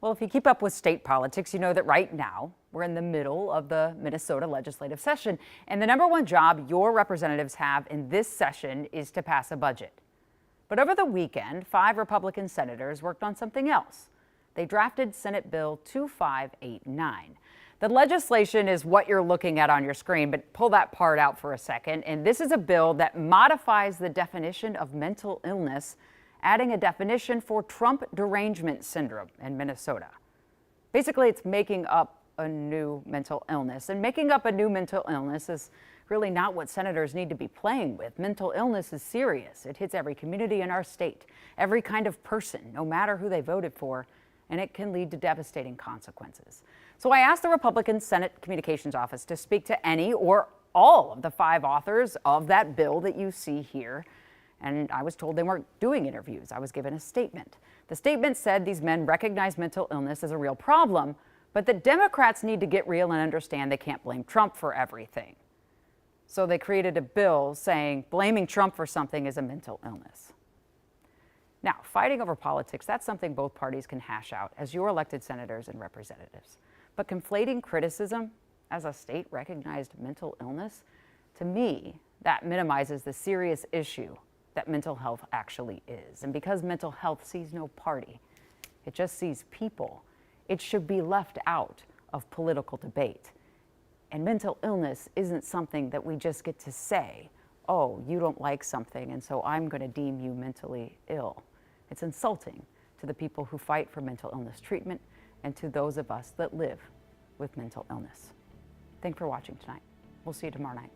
Well, if you keep up with state politics, you know that right now we're in the middle of the Minnesota legislative session. And the number one job your representatives have in this session is to pass a budget. But over the weekend, 5 Republican senators worked on something else. They drafted Senate Bill 2589. The legislation is what you're looking at on your screen, but pull that part out for a second. And this is a bill that modifies the definition of mental illness, adding a definition for Trump derangement syndrome in Minnesota. Basically, it's making up a new mental illness. And making up a new mental illness is really not what senators need to be playing with. Mental illness is serious. It hits every community in our state, every kind of person, no matter who they voted for, and it can lead to devastating consequences. So I asked the Republican Senate Communications Office to speak to any or all of the 5 authors of that bill that you see here. And I was told they weren't doing interviews. I was given a statement. The statement said these men recognize mental illness as a real problem, but that Democrats need to get real and understand they can't blame Trump for everything. So they created a bill saying blaming Trump for something is a mental illness. Now, fighting over politics, that's something both parties can hash out as your elected senators and representatives. But conflating criticism as a state-recognized mental illness, to me, that minimizes the serious issue that mental health actually is. And because mental health sees no party, it just sees people, it should be left out of political debate. And mental illness isn't something that we just get to say, oh, you don't like something, and so I'm going to deem you mentally ill. It's insulting to the people who fight for mental illness treatment and to those of us that live with mental illness. Thanks for watching tonight. We'll see you tomorrow night.